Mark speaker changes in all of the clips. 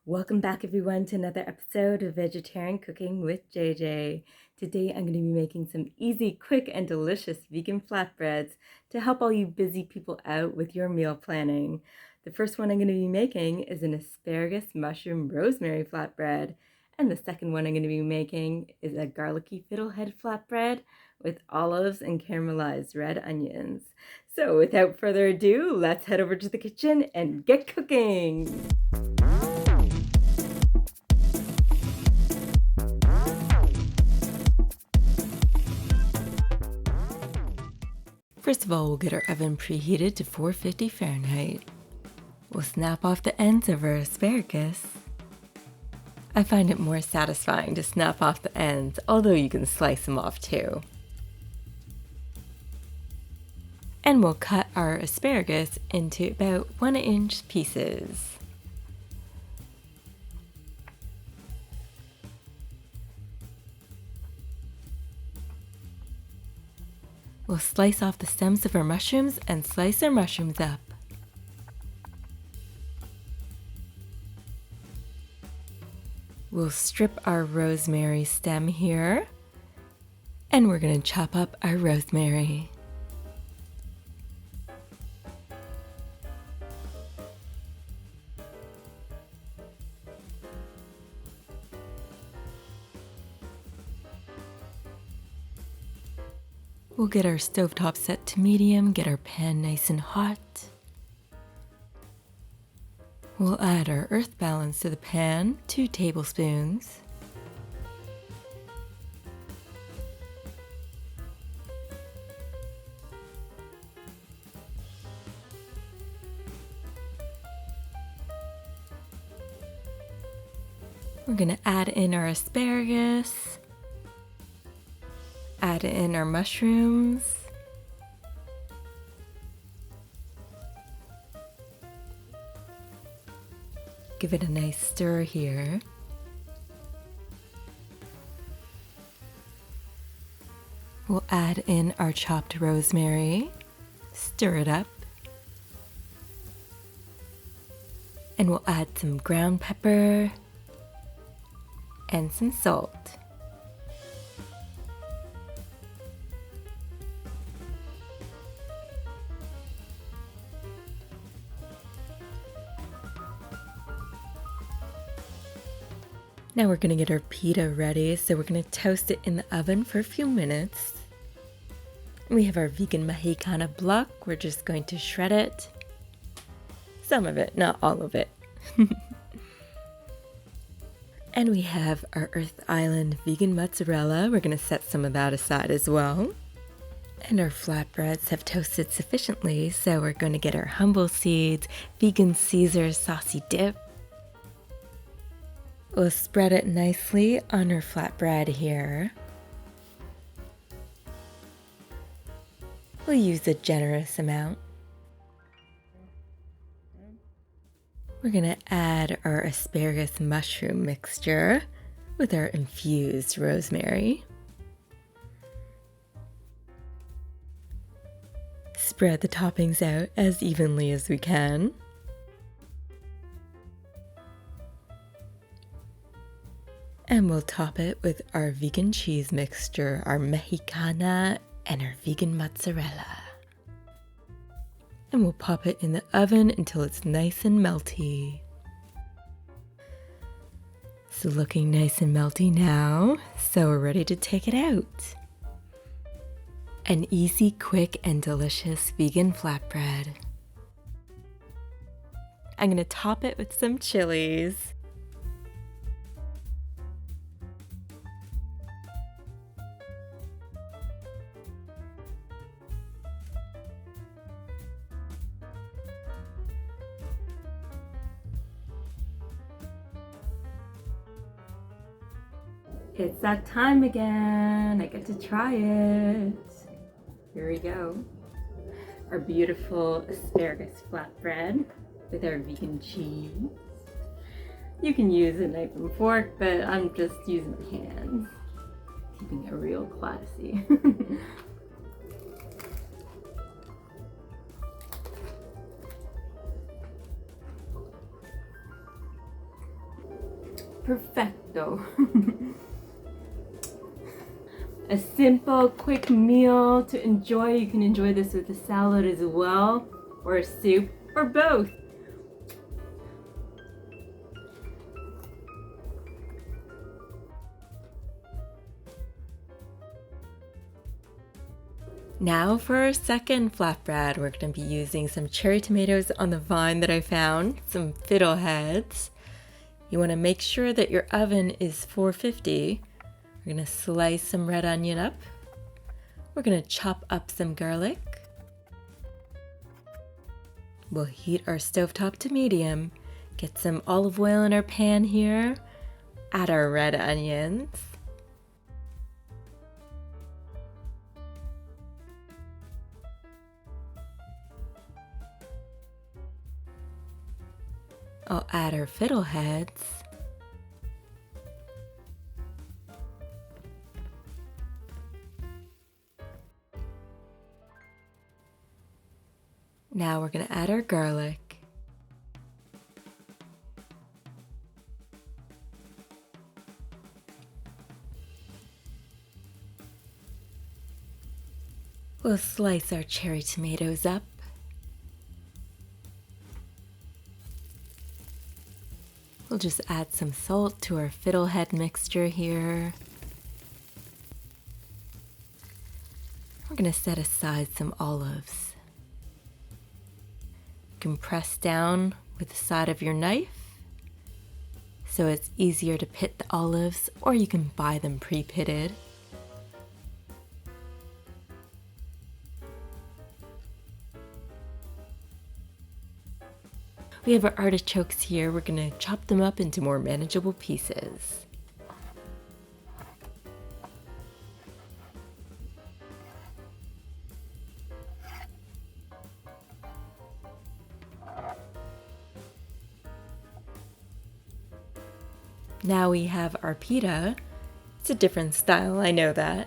Speaker 1: Welcome back everyone to another episode of Vegetarian Cooking with JJ. Today I'm going to be making some easy, quick, and delicious vegan flatbreads to help all you busy people out with your meal planning. The first one I'm going to be making is an asparagus mushroom rosemary flatbread, and the second one I'm going to be making is a garlicky fiddlehead flatbread with olives and caramelized red onions. So without further ado, let's head over to the kitchen and get cooking! First of all, we'll get our oven preheated to 450 Fahrenheit. We'll snap off the ends of our asparagus. I find it more satisfying to snap off the ends, although you can slice them off too. And we'll cut our asparagus into about 1-inch pieces. We'll slice off the stems of our mushrooms and slice our mushrooms up. We'll strip our rosemary stem here, and we're going to chop up our rosemary. We'll get our stovetop set to medium, get our pan nice and hot. We'll add our earth balance to the pan, 2 tablespoons. We're going to add in our asparagus. Add in our mushrooms. Give it a nice stir here. We'll add in our chopped rosemary, stir it up, and we'll add some ground pepper and some salt. Now we're going to get our pita ready, so we're going to toast it in the oven for a few minutes. We have our vegan Mexicana block. We're just going to shred it. Some of it, not all of it. And we have our Earth Island vegan mozzarella. We're going to set some of that aside as well. And our flatbreads have toasted sufficiently, so we're going to get our humble seeds, vegan Caesar saucy dip. We'll spread it nicely on our flatbread here. We'll use a generous amount. We're going to add our asparagus mushroom mixture with our infused rosemary. Spread the toppings out as evenly as we can. And we'll top it with our vegan cheese mixture, our Mexicana, and our vegan mozzarella. And we'll pop it in the oven until it's nice and melty. It's looking nice and melty now, so we're ready to take it out. An easy, quick, and delicious vegan flatbread. I'm going to top it with some chilies. It's that time again. I get to try it. Here we go. Our beautiful asparagus flatbread with our vegan cheese. You can use a knife and fork, but I'm just using my hands. Keeping it real classy. Perfecto. A simple, quick meal to enjoy. You can enjoy this with a salad as well, or a soup, or both. Now for our second flatbread, we're going to be using some cherry tomatoes on the vine that I found, some Fiddleheads. You want to make sure that your oven is 450. We're going to slice some red onion up. We're going to chop up some garlic. We'll heat our stovetop to medium. Get some olive oil in our pan here. Add our red onions. I'll add our Fiddleheads. Now we're going to add our garlic. We'll slice our cherry tomatoes up. We'll just add some salt to our Fiddlehead mixture here. We're going to set aside some olives. You can press down with the side of your knife so it's easier to pit the olives, or you can buy them pre-pitted. We have our artichokes here. We're going to chop them up into more manageable pieces. Now we have our pita. It's a different style, I know that.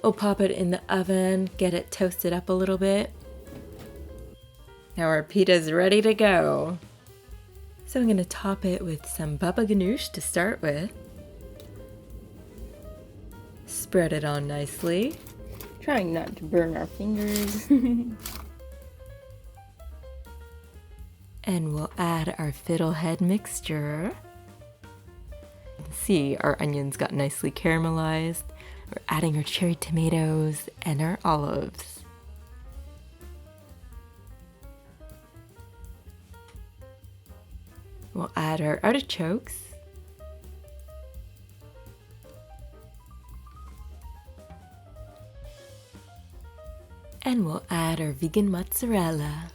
Speaker 1: We'll pop it in the oven, get it toasted up a little bit. Now our pita's ready to go. So I'm going to top it with some baba Ghanoush to start with. Spread it on nicely. Trying not to burn our fingers. And we'll add our Fiddlehead mixture. You can see our onions got nicely caramelized. We're adding our cherry tomatoes and our olives. We'll add our artichokes. And we'll add our vegan mozzarella.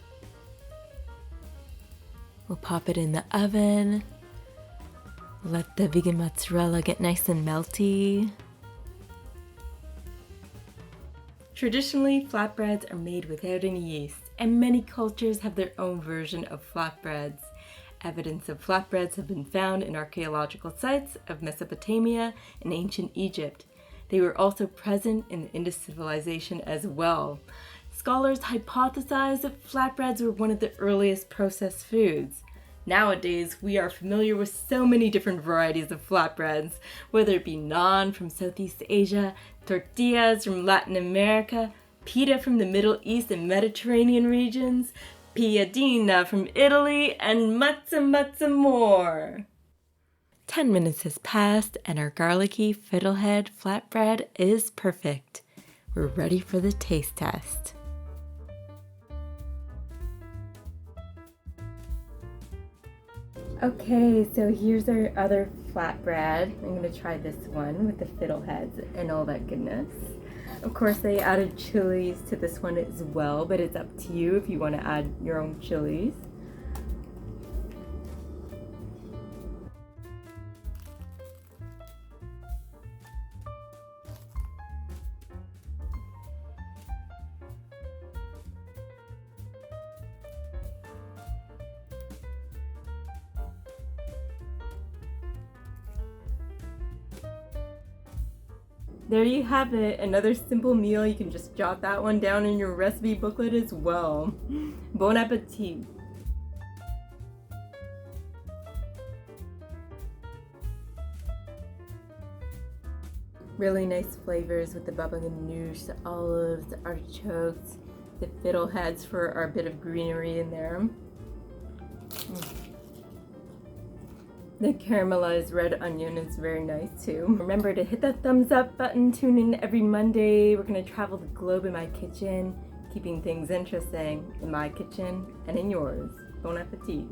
Speaker 1: We'll pop it in the oven. Let the vegan mozzarella get nice and melty. Traditionally, flatbreads are made without any yeast, and many cultures have their own version of flatbreads. Evidence of flatbreads have been found in archaeological sites of Mesopotamia and ancient Egypt. They were also present in the Indus civilization as well. Scholars hypothesize that flatbreads were one of the earliest processed foods. Nowadays, we are familiar with so many different varieties of flatbreads, whether it be naan from Southeast Asia, tortillas from Latin America, pita from the Middle East and Mediterranean regions, piadina from Italy, and matza more. 10 minutes has passed and our garlicky Fiddlehead flatbread is perfect. We're ready for the taste test. Okay, so here's our other flatbread. I'm going to try this one with the Fiddleheads and all that goodness. Of course, they added chilies to this one as well, but it's up to you if you want to add your own chilies. There you have it, another simple meal. You can just jot that one down in your recipe booklet as well. Bon appetit! Really nice flavors with the baba ganoush, the olives, the artichokes, the fiddleheads for our bit of greenery in there. The caramelized red onion is very nice too. Remember to hit that thumbs up button. Tune in every Monday. We're going to travel the globe in my kitchen, keeping things interesting in my kitchen and in yours. Bon appetit.